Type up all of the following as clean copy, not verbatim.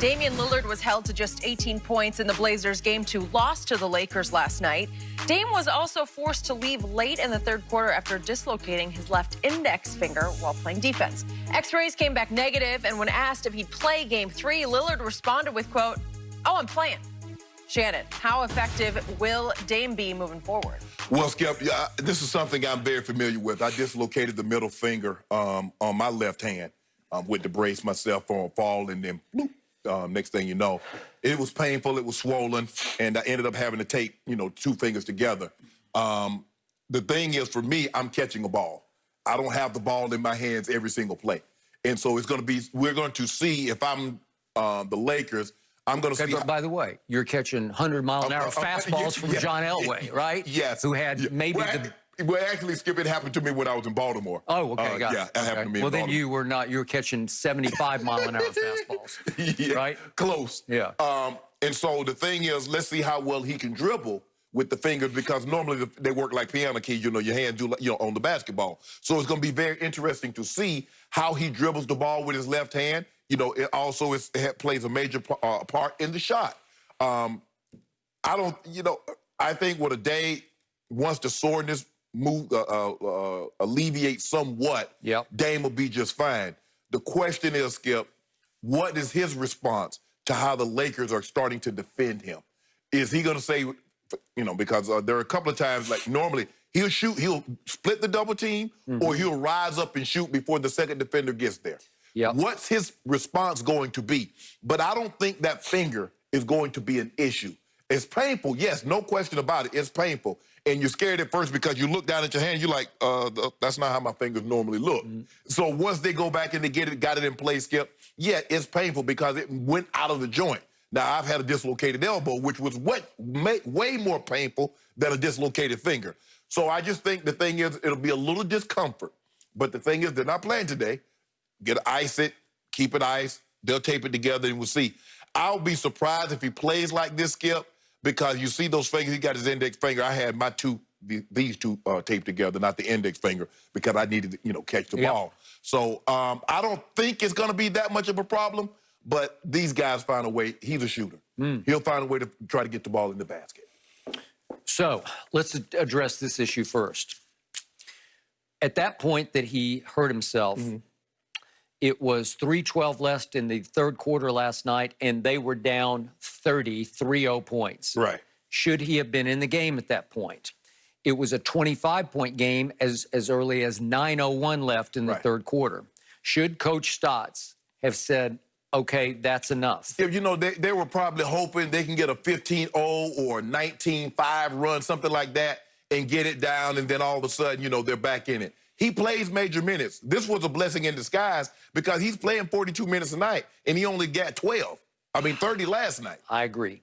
Damian Lillard was held to just 18 points in the Blazers' Game 2 loss to the Lakers last night. Dame was also forced to leave late in the third quarter after dislocating his left index finger while playing defense. X-rays came back negative, and when asked if he'd play Game 3, Lillard responded with, quote, "Oh, I'm playing." Shannon, how effective will Dame be moving forward? Well, Skip, this is something I'm very familiar with. I dislocated the middle finger on my left hand with the brace myself on fall, and then bloop, next thing you know, it was painful, it was swollen, and I ended up having to take, two fingers together. The thing is, for me, I'm catching a ball. I don't have the ball in my hands every single play. And so we're going to see if I'm the Lakers, I'm going to see. But by the way, you're catching 100-mile-an-hour fastballs from John Elway, right? Yes. Who had maybe Well, actually, Skip, it happened to me when I was in Baltimore. Oh, okay, got it. Yeah, it happened to me in Well, then Baltimore. you were not. You were catching 75-mile-an-hour fastballs, Yeah, right? Close. Yeah. And so the thing is, let's see how well he can dribble with the fingers, because normally they work like piano keys. Your hands do, on the basketball. So it's going to be very interesting to see how he dribbles the ball with his left hand. It also plays a major part in the shot. I think what a day, once the soreness alleviate somewhat, Dame will be just fine. The question is, Skip, what is his response to how the Lakers are starting to defend him? Is he going to say, because there are a couple of times, like normally he'll split the double team, or he'll rise up and shoot before the second defender gets there. Yep. What's his response going to be? But I don't think that finger is going to be an issue. It's painful, yes, no question about it. It's painful. And you're scared at first because you look down at your hand, you're like, that's not how my fingers normally look. So once they go back and they got it in place, Skip, yeah, it's painful because it went out of the joint. Now, I've had a dislocated elbow, which was way more painful than a dislocated finger. So I just think the thing is, it'll be a little discomfort. But the thing is, they're not playing today. Ice it, keep it iced. They'll tape it together, and we'll see. I'll be surprised if he plays like this, Skip, because you see those fingers. He got his index finger. I had these two taped together, not the index finger, because I needed to, catch the ball. So I don't think it's going to be that much of a problem, but these guys find a way. He's a shooter. He'll find a way to try to get the ball in the basket. So let's address this issue first. At that point that he hurt himself, it was 3:12 left in the third quarter last night, and they were down 3-0 points. Right. Should he have been in the game at that point? It was a 25-point game as early as 9:01 left in the third quarter. Should Coach Stotts have said, okay, that's enough? Yeah, they were probably hoping they can get a 15-0 or a 19-5 run, something like that, and get it down, and then all of a sudden, they're back in it. He plays major minutes. This was a blessing in disguise because he's playing 42 minutes a night, and he only got 30 last night. I agree.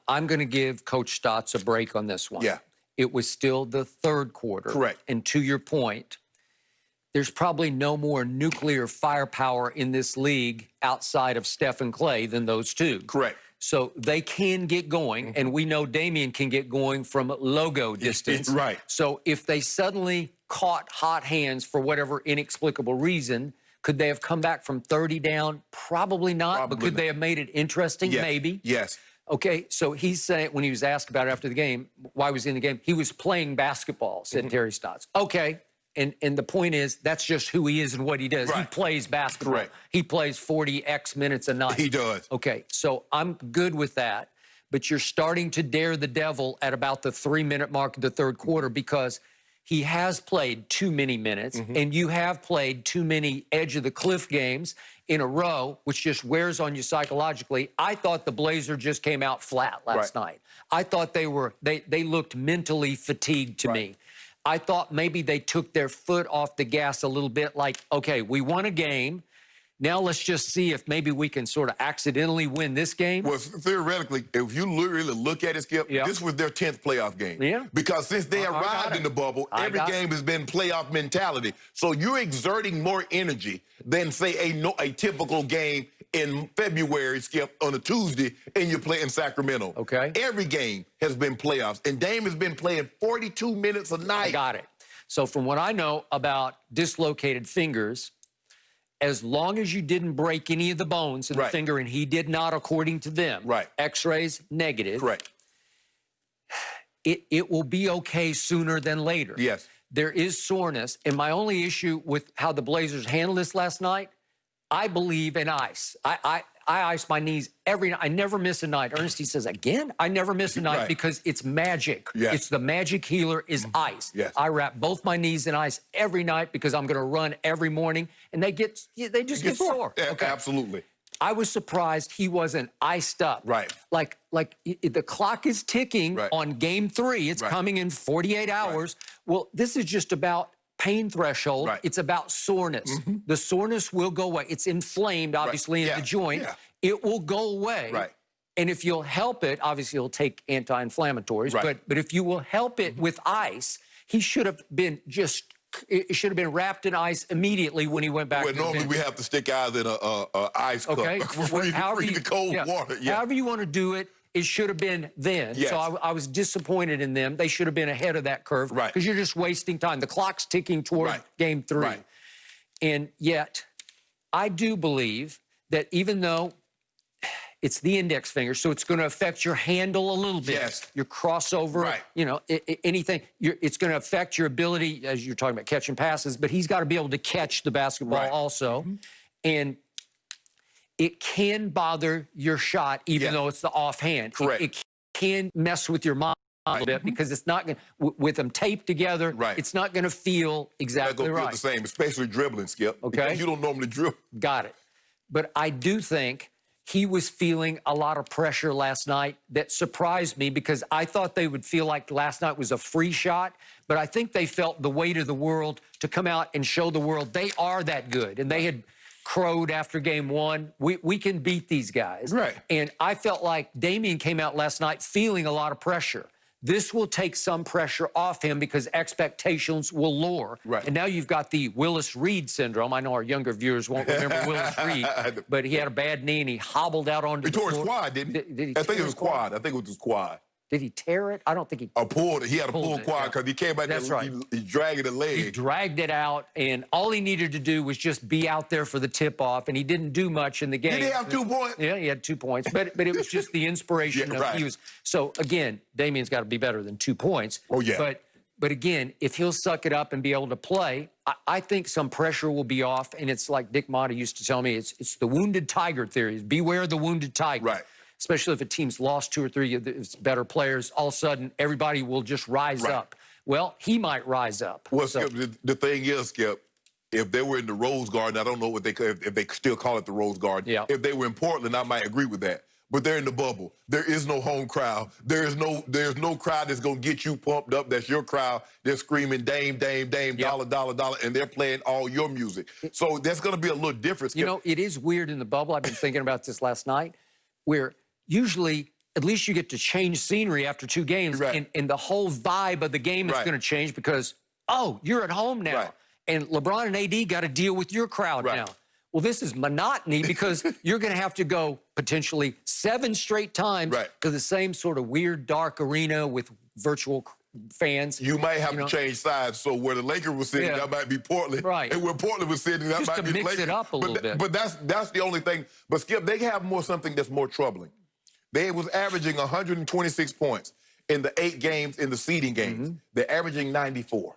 I'm going to give Coach Stotts a break on this one. Yeah. It was still the third quarter. Correct. And to your point, there's probably no more nuclear firepower in this league outside of Steph and Clay than those two. Correct. So they can get going, and we know Damian can get going from logo distance. Right. So if they suddenly caught hot hands for whatever inexplicable reason, could they have come back from 30 down? Probably not, but could they have made it interesting? Yes. Maybe. Yes. Okay, so he's saying, when he was asked about it after the game, why was he in the game? He was playing basketball, said Terry Stotts. Okay. And the point is, that's just who he is and what he does. He plays basketball. Correct. He plays 40X minutes a night. He does. Okay, so I'm good with that. But you're starting to dare the devil at about the 3-minute mark of the third quarter, because he has played too many minutes, and you have played too many edge-of-the-cliff games in a row, which just wears on you psychologically. I thought the Blazers just came out flat last night. I thought they looked mentally fatigued to me. I thought maybe they took their foot off the gas a little bit, like, okay, we won a game. Now let's just see if maybe we can sort of accidentally win this game. Well, theoretically, if you really look at it, Skip, this was their 10th playoff game. Yeah. Because since they arrived in the bubble, every game has been playoff mentality. So you're exerting more energy than, say, a typical game in February, Skip, on a Tuesday, and you're playing Sacramento. Okay. Every game has been playoffs, and Dame has been playing 42 minutes a night. I got it. So from what I know about dislocated fingers, as long as you didn't break any of the bones in the finger, and he did not, according to them. X-rays negative. Correct. It will be okay sooner than later. Yes. There is soreness, and my only issue with how the Blazers handled this last night, I believe in ice. I ice my knees every night. I never miss a night. Ernesty says, again? I never miss a night because it's magic. It's the magic healer is ice. I wrap both my knees in ice every night because I'm going to run every morning, and they just get sore. Okay. Absolutely. I was surprised he wasn't iced up. Like the clock is ticking on game 3. It's coming in 48 hours. Well, this is just about pain threshold. It's about soreness. The soreness will go away. It's inflamed, obviously, in the joint. It will go away. And if you'll help it, obviously you'll take anti-inflammatories, but if you will help it with ice, he should have been it should have been wrapped in ice immediately when he went back to the normally bench. we have to stick out in a ice cup. Freeze the cold water. However you want to do it, it should have been then. So I was disappointed in them. They should have been ahead of that curve because you're just wasting time. The clock's ticking toward game 3. And yet, I do believe that even though it's the index finger, so it's going to affect your handle a little bit. Your crossover, you know, anything. It's going to affect your ability, as you're talking about catching passes, but he's got to be able to catch the basketball also. And it can bother your shot, even though it's the offhand. It can mess with your mind a little bit because it's not going to, with them taped together, it's not going to feel exactly feel the same, especially dribbling, Skip. Because you don't normally dribble. Got it. But I do think he was feeling a lot of pressure last night that surprised me because I thought they would feel like last night was a free shot, but I think they felt the weight of the world to come out and show the world they are that good. And they had crowed after game 1. We can beat these guys. And I felt like Damian came out last night feeling a lot of pressure. This will take some pressure off him because expectations will lower. And now you've got the Willis Reed syndrome. I know our younger viewers won't remember Willis Reed, but he had a bad knee and he hobbled out onto the floor. He tore his quad, didn't he? I think it was quad. I think it was his quad. Did he tear it? I don't think he pulled it. He had a pulled quad because he came back there. He dragged the leg. He dragged it out, and all he needed to do was just be out there for the tip-off, and he didn't do much in the game. Did he have 2 points? Yeah, he had 2 points, but it was just the inspiration of he was. So again, Damian's got to be better than 2 points. But again, if he'll suck it up and be able to play, I think some pressure will be off, and it's like Dick Motta used to tell me, it's the wounded tiger theory. Beware the wounded tiger. Especially if a team's lost 2 or 3 of its better players, all of a sudden everybody will just rise up. Well, he might rise up. Well, Skip, the thing is, Skip, if they were in the Rose Garden, I don't know what if they still call it the Rose Garden. If they were in Portland, I might agree with that. But they're in the bubble. There is no home crowd. There's no crowd that's gonna get you pumped up. That's your crowd. They're screaming Dame, Dame, Dame, dollar, dollar, dollar, and they're playing all your music. So that's gonna be a little different. Skip. You know, it is weird in the bubble. I've been thinking about this last night, where usually, at least you get to change scenery after 2 games, and the whole vibe of the game is going to change because, oh, you're at home now. And LeBron and AD got to deal with your crowd now. Well, this is monotony because you're going to have to go potentially 7 straight times to the same sort of weird, dark arena with virtual fans. You might have to change sides. So where the Lakers were sitting, that might be Portland. And where Portland was sitting, that might be the Lakers. Just to mix it up a little bit. But that's the only thing. But, Skip, they have something that's more troubling. They was averaging 126 points in the 8 games in the seeding games. They're averaging 94.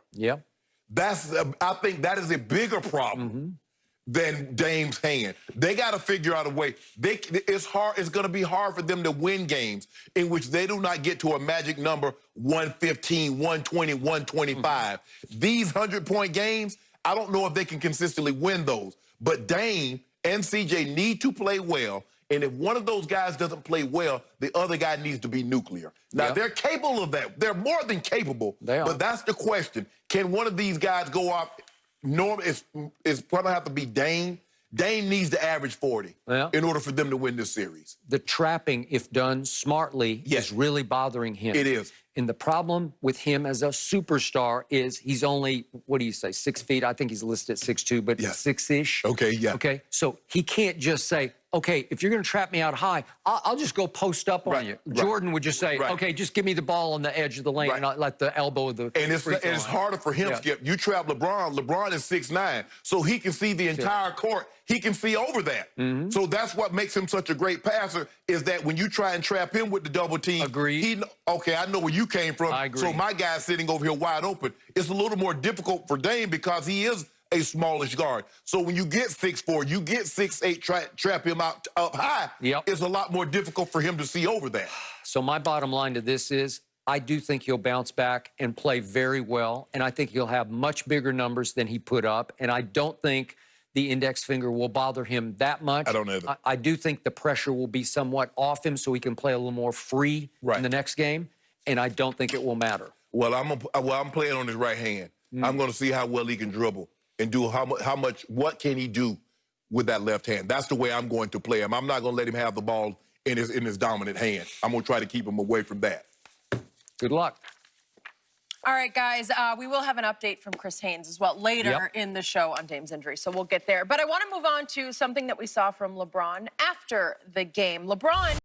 I think that is a bigger problem than Dame's hand. They got to figure out a way. It's hard. It's going to be hard for them to win games in which they do not get to a magic number 115, 120, 125. These 100-point games, I don't know if they can consistently win those. But Dame and CJ need to play well. And if one of those guys doesn't play well, the other guy needs to be nuclear. Now, they're capable of that. They're more than capable. But that's the question. Can one of these guys go off? It's probably have to be Dame. Dame needs to average 40 in order for them to win this series. The trapping, if done smartly, is really bothering him. It is. And the problem with him as a superstar is he's only, what do you say, 6 feet? I think he's listed at 6'2", but 6-ish. Okay, Okay, so he can't just say, okay, if you're going to trap me out high, I'll just go post up on Right, you. right, Jordan would just say, right. okay, just give me the ball on the edge of the lane Right. and not let the elbow of the And it's free throw line. harder for him, Yeah. Skip. You trap LeBron. LeBron is 6'9", so he can see the entire court. He can see over that. Mm-hmm. So that's what makes him such a great passer, is that when you try and trap him with the double team, Agreed. Okay, I know where you came from. I agree. So my guy's sitting over here wide open. It's a little more difficult for Dame because he is a smallish guard. So when you get 6'4", you get 6'8", trap him out up high, Yep. it's a lot more difficult for him to see over that. So my bottom line to this is, I do think he'll bounce back and play very well, and I think he'll have much bigger numbers than he put up, and I don't think the index finger will bother him that much. I don't either. I do think the pressure will be somewhat off him so he can play a little more free Right. in the next game, and I don't think it will matter. Well, I'm playing on his right hand. I'm going to see how well he can dribble and do what can he do with that left hand. That's the way I'm going to play him. I'm not going to let him have the ball in his dominant hand. I'm going to try to keep him away from that. Good luck. All right, guys, we will have an update from Chris Haynes as well later in the show on Dame's injury, so we'll get there. But I want to move on to something that we saw from LeBron after the game. LeBron